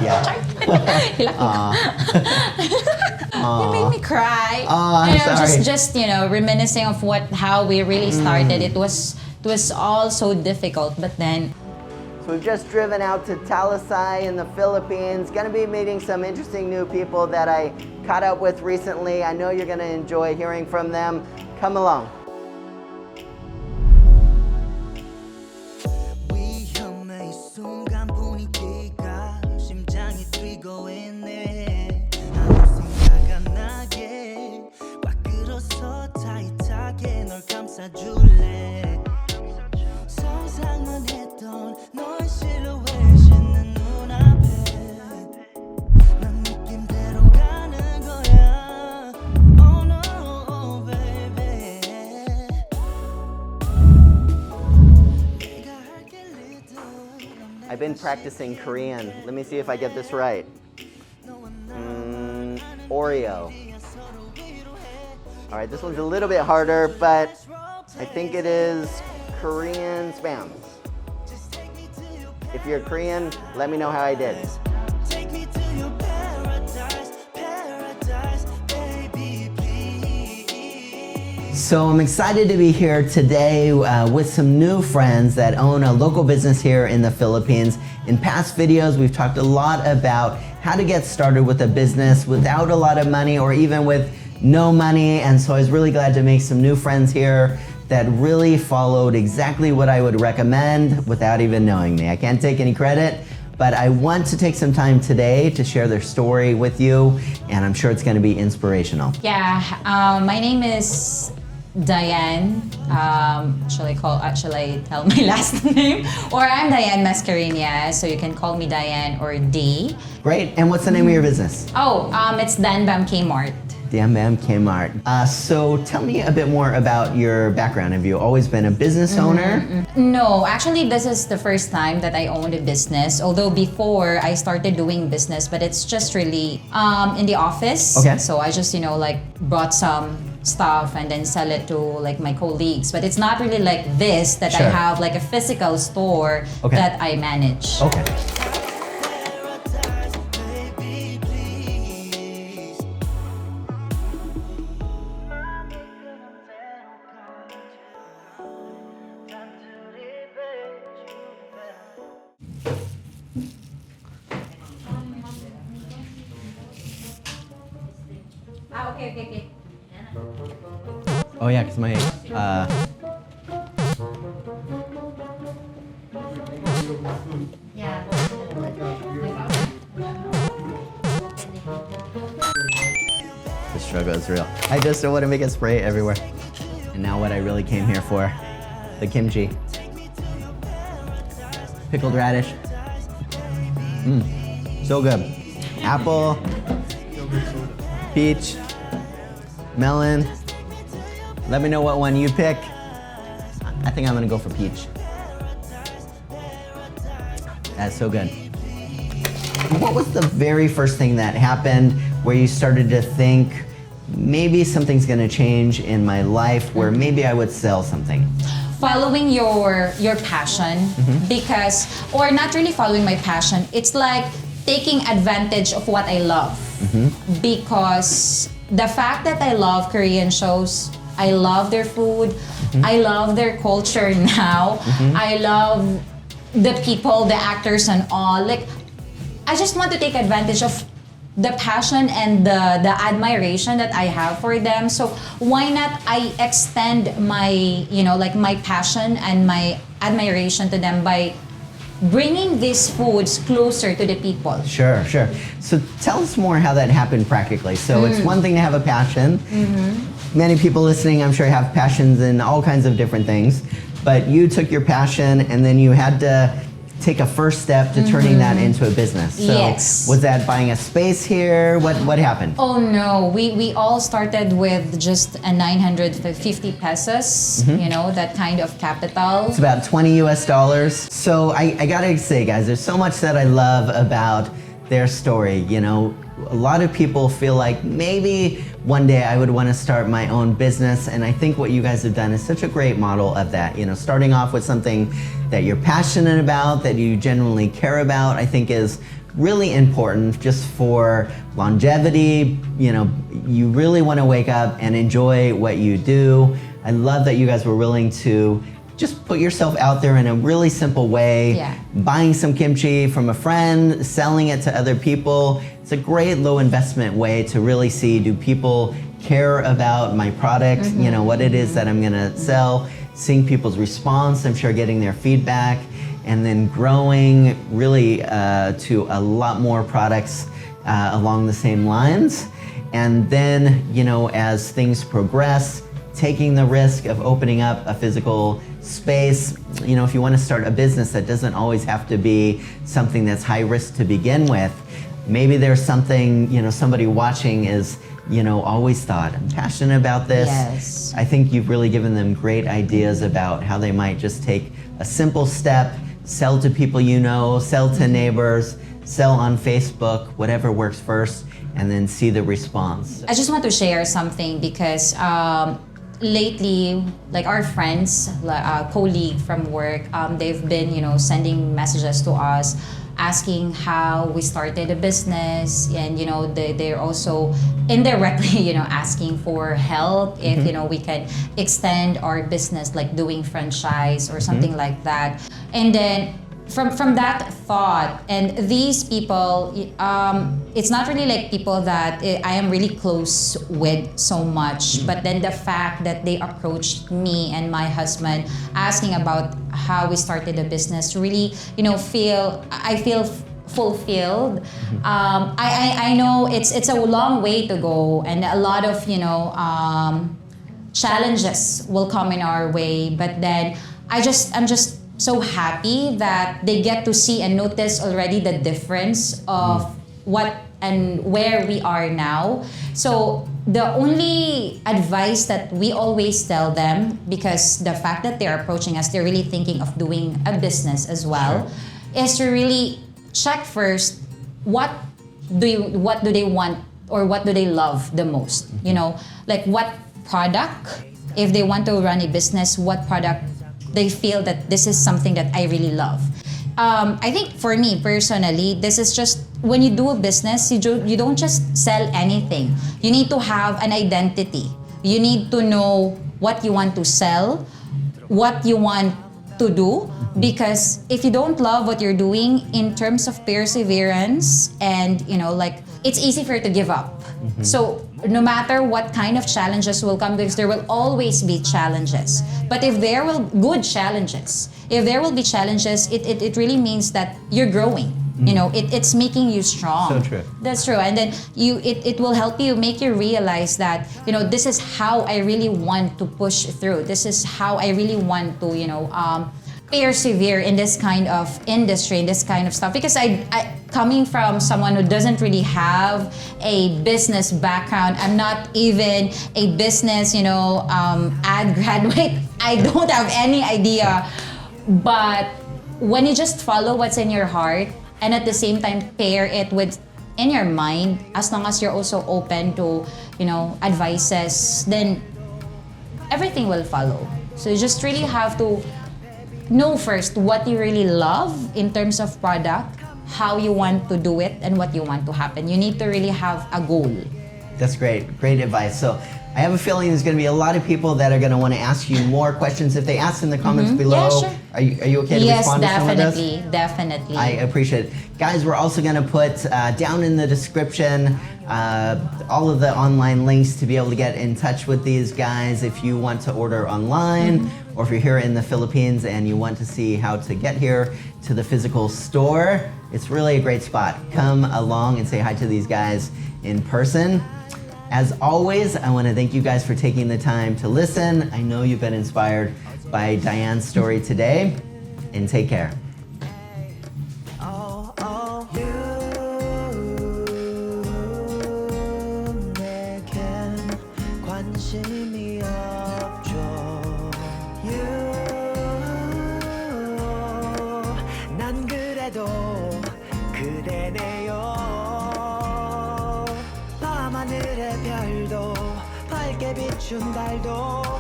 Yeah. You made me cry. I'm sorry. Just reminiscing of how we really started. It was all so difficult, but then So we've just driven out to Talisay in the Philippines. Gonna be meeting some interesting new people that I caught up with recently. I know you're gonna enjoy hearing from them. Come along. 위험해 이 순간 분위기가 심장이 뛰고 있네 아무 생각 안 나게 꽉 끌어서 타이트하게 널 감싸줄래 상상만 했던 너의 실루엣이 내 눈앞에 난 느낌대로 가는 거야 Oh no baby 내가 할게 little I've been practicing Korean. Let me see if I get this right. Oreo. All right, this one's a little bit harder, but I think it is Korean spam. If you're Korean, let me know how I did. Take me to your paradise, paradise, baby, please. So I'm excited to be here today with some new friends that own a local business here in the Philippines. In past videos, we've talked a lot about how to get started with a business without a lot of money or even with no money. And so I was really glad to make some new friends here that really followed exactly what I would recommend without even knowing me. I can't take any credit, but I want to take some time today to share their story with you, and I'm sure it's gonna be inspirational. yeah, my name is Diane. Shall I tell my last name? Or I'm Diane Mascareñas, so you can call me Diane or D. Great, and what's the name of your business? Oh, it's Dan Bam Kmart. Damn Bam Kmart. So tell me a bit more about your background. Have you always been a business owner? No, actually, this is the first time that I owned a business. Although before I started doing business, but it's just really in the office. Okay. So I just brought some stuff and then sell it to my colleagues. But it's not really like this that Sure. I have a physical store Okay. that I manage. Okay. Paradise, baby, please. Okay. Oh yeah, because my Yeah. the struggle is real. I just don't want to make it spray everywhere. And now what I really came here for, the kimchi. Pickled radish. So good. Apple, peach, melon. Let me know what one you pick. I think I'm gonna go for peach. That's so good. What was the very first thing that happened where you started to think, maybe something's gonna change in my life where maybe I would sell something? Following your passion, because, or not really following my passion, it's like taking advantage of what I love. Because the fact that I love Korean shows, I love their food, I love their culture now, I love the people, the actors and all. I just want to take advantage of the passion and the admiration that I have for them. So why not I extend my, my passion and my admiration to them by bringing these foods closer to the people. Sure. So tell us more how that happened practically. So it's one thing to have a passion. Many people listening, I'm sure, have passions in all kinds of different things. But you took your passion and then you had to take a first step to turning that into a business. So Yes. was that buying a space here? What happened? Oh no, we all started with just a 950 pesos, that kind of capital. It's about 20 US dollars. So I gotta say, guys, there's so much that I love about their story. A lot of people feel like maybe one day I would want to start my own business, and I think what you guys have done is such a great model of that. Starting off with something that you're passionate about, that you genuinely care about, I think is really important just for longevity. You know, you really want to wake up and enjoy what you do. I love that you guys were willing to just put yourself out there in a really simple way. Yeah. Buying some kimchi from a friend, selling it to other people. It's a great low investment way to really see, do people care about my product, you know, what it is that I'm gonna sell, seeing people's response, I'm sure getting their feedback, and then growing really to a lot more products along the same lines. And then, you know, as things progress, taking the risk of opening up a physical space. You know, if you want to start a business, that doesn't always have to be something that's high risk to begin with. Maybe there's something, you know, somebody watching is, you know, always thought, I'm passionate about this. Yes. I think you've really given them great ideas about how they might just take a simple step, sell to people you know, sell to neighbors, sell on Facebook, whatever works first, and then see the response. I just want to share something because lately, like our friends, colleague from work, they've been, you know, sending messages to us asking how we started a business, and you know, they're also indirectly, you know, asking for help if you know we can extend our business, like doing franchise or something like that. And then from that thought, and these people, it's not really like people that I am really close with so much, but then the fact that they approached me and my husband asking about how we started a business really, you know, I feel fulfilled. I know it's a long way to go, and a lot of, you know, challenges will come in our way, but then I'm just so happy that they get to see and notice already the difference of what and where we are now. So the only advice that we always tell them, because the fact that they're approaching us, they're really thinking of doing a business as well, is to really check first what do they want or what do they love the most. You know, like what product, if they want to run a business, what product they feel that this is something that I really love. I think for me personally, this is just when you do a business, you don't just sell anything. You need to have an identity. You need to know what you want to sell, what you want to do, because if you don't love what you're doing in terms of perseverance and, you know, like, it's easy for you to give up. So no matter what kind of challenges will come, because there will always be challenges. But if there will good challenges, if there will be challenges, it really means that you're growing. You know, it's making you strong. So true. That's true. And then it will help you, make you realize that, you know, this is how I really want to push through. This is how I really want to, you know, persevere in this kind of industry, in this kind of stuff. Because I coming from someone who doesn't really have a business background, I'm not even a business, you know, ad graduate. I don't have any idea. But when you just follow what's in your heart, and at the same time pair it with in your mind, as long as you're also open to, you know, advices, then everything will follow. So you just really have to know first what you really love in terms of product, how you want to do it, and what you want to happen. You need to really have a goal. That's great. Great advice. So I have a feeling there's going to be a lot of people that are going to want to ask you more questions. If they ask in the comments below, Yeah, sure. Are you okay to respond to some of those? Yes, definitely. I appreciate it. Guys, we're also going to put down in the description all of the online links to be able to get in touch with these guys if you want to order online, or if you're here in the Philippines and you want to see how to get here to the physical store. It's really a great spot. Come along and say hi to these guys in person. As always, I want to thank you guys for taking the time to listen. I know you've been inspired by Diane's story today, and take care. you 내겐 관심이 없죠. 난 그래도 그대네요. 밤하늘의 별도 밝게 비춘 달도